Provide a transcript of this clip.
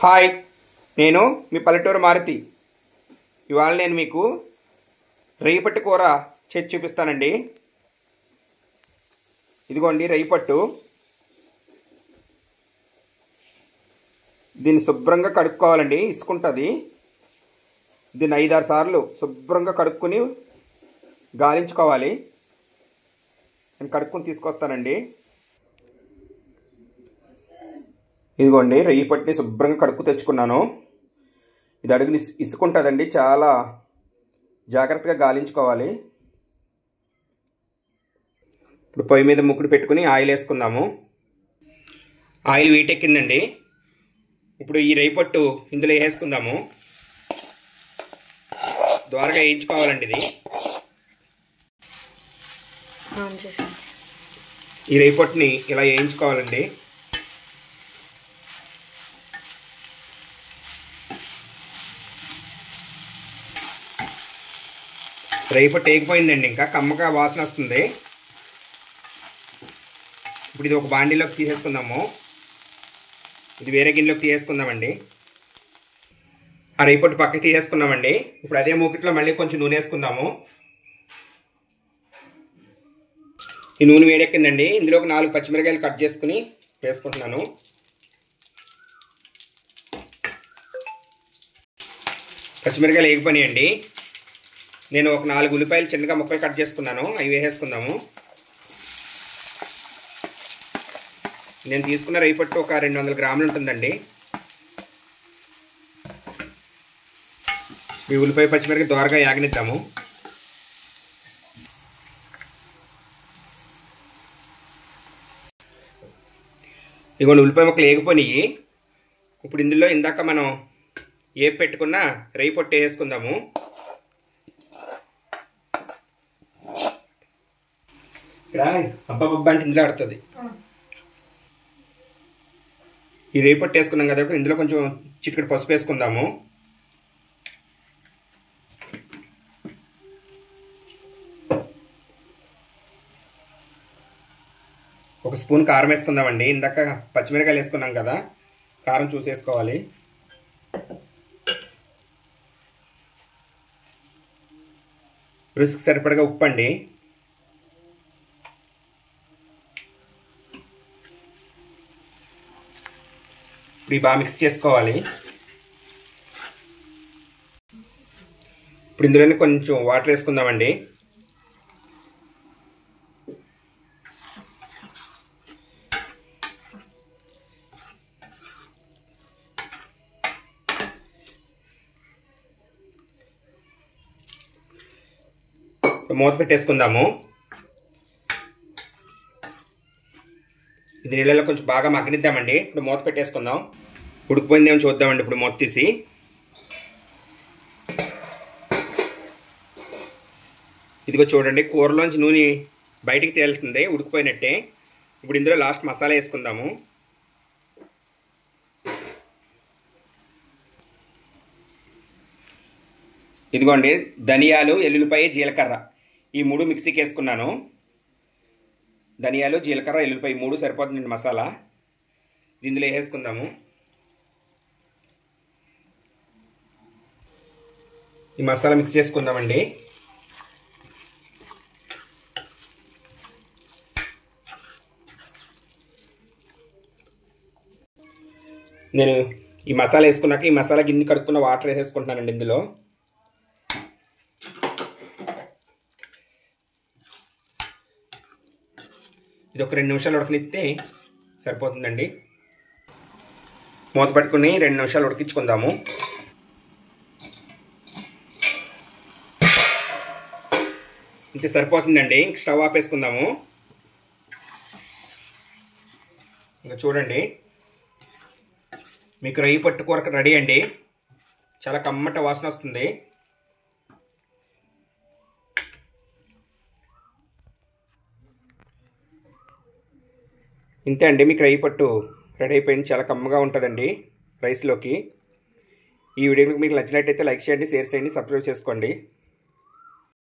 Hi, నేను మీ పల్లెటూరు మారుతి. ఇవాళ నేను మీకు రొయ్యపట్టు కూర చేసి చూపిస్తానండి. ఇదిగోండి రొయ్యపట్టు. దీన్ని శుభ్రంగా కడుక్కోవాలండి, ఇసుకుంటుంది. దీన్ని 5-6 సార్లు శుభ్రంగా కడుక్కొని గాలించుకోవాలి. నేను కడుక్కొని తీసుకొస్తానండి. ఇదిగోండి రొయ్యపట్టుని శుభ్రంగా కడుక్కు తెచ్చుకున్నాను. ఇది అడుగుని ఇసుకుంటుందండి, చాలా జాగ్రత్తగా గాలించుకోవాలి. ఇప్పుడు పొయ్యి మీద ముక్కుడు పెట్టుకుని ఆయిల్ వేసుకుందాము. ఆయిల్ వీటెక్కిందండి. ఇప్పుడు ఈ రొయ్యపట్టు ఇందులో వేసుకుందాము. ద్వారగా వేయించుకోవాలండి. ఇది ఈ రొయ్యపట్టుని ఇలా వేయించుకోవాలండి. రొయ్యపట్టు వేగిపోయిందండి, ఇంకా కమ్మగా వాసన వస్తుంది. ఇప్పుడు ఇది ఒక బాండీలోకి తీసేసుకుందాము. ఇది వేరే గిన్నెలోకి తీసేసుకుందామండి. ఆ రొయ్యపట్టు పక్కకి తీసేసుకున్నామండి. ఇప్పుడు అదే మూకిట్లో మళ్ళీ కొంచెం నూనె వేసుకుందాము. ఈ నూనె వేడెక్కిందండి. ఇందులో ఒక 4 పచ్చిమిరకాయలు కట్ చేసుకుని వేసుకుంటున్నాను. పచ్చిమిరకాయలు వేగిపోయినాయండి. నేను ఒక 4 ఉల్లిపాయలు చిన్నగా ముక్కలు కట్ చేసుకున్నాను, అవి వేసేసుకుందాము. నేను తీసుకున్న రొయ్యపట్టు ఒక 200 గ్రాములు ఉంటుందండి. ఈ ఉల్లిపాయ పచ్చిమిరకాయ దోరగా యాగనిద్దాము. ఇదిగోండి ఉల్లిపాయ ముక్కలు వేగిపోయినాయి. ఇప్పుడు ఇందులో ఇందాక మనం పెట్టుకున్న రొయ్యపట్టు వేసుకుందాము. ఇక్కడ అబ్బాబ్బా అంటే ఇందులో ఆడుతుంది. ఈ రొయ్యపట్టు వేసుకున్నాం కదా, ఇందులో కొంచెం చిటికెడు పసుపు వేసుకుందాము. ఒక స్పూన్ కారం వేసుకుందామండి. ఇందాక పచ్చిమిరకాయలు వేసుకున్నాం కదా, కారం చూసేసుకోవాలి. రుచికి సరిపడగా ఉప్పు అండి. ఇప్పుడు బాగా మిక్స్ చేసుకోవాలి. ఇప్పుడు ఇందులోనే కొంచెం వాటర్ వేసుకుందామండి. మూత పెట్టేసుకుందాము. ఇది నీళ్ళలో కొంచెం బాగా మగ్గనిద్దామండి. ఇప్పుడు మూత పెట్టేసుకుందాం. ఉడికిపోయిందేమో చూద్దామండి. ఇప్పుడు మూత తీసి ఇదిగో చూడండి, కూరలోంచి నూనె బయటికి తేలుతుంది, ఉడికిపోయినట్టే. ఇప్పుడు ఇందులో లాస్ట్ మసాలా వేసుకుందాము. ఇదిగోండి ధనియాలు, ఎల్లుల్లిపాయ, జీలకర్ర ఈ 3 మిక్సీకి వేసుకున్నాను. ధనియాలు, జీలకర్ర, ఎల్లుల్లిపాయ 3 సరిపోతుందండి మసాలా. ఇందులో వేసుకుందాము. ఈ మసాలా మిక్స్ చేసుకుందామండి. నేను ఈ మసాలా వేసుకున్నాక ఈ మసాలా గిన్నె కడుక్కున్న వాటర్ వేసేసుకుంటున్నానండి. ఇందులో ఇది ఒక 2 నిమిషాలు ఉడకనిస్తే సరిపోతుందండి. మూత పట్టుకుని 2 నిమిషాలు ఉడికించుకుందాము. ఇంతే సరిపోతుందండి. స్టవ్ ఆపేసుకుందాము. ఇంకా చూడండి, మీకు రొయ్యపట్టు కూర రెడీ అండి. చాలా కమ్మట వాసన వస్తుంది. ఇంతే అండి, మీకు రొయ్యపట్టు రెడీ అయిపోయింది. చాలా కమ్మగా ఉంటుందండి రైస్లోకి. ఈ వీడియో మీకు నచ్చినట్టయితే లైక్ చేయండి, షేర్ చేయండి, సబ్స్క్రైబ్ చేసుకోండి.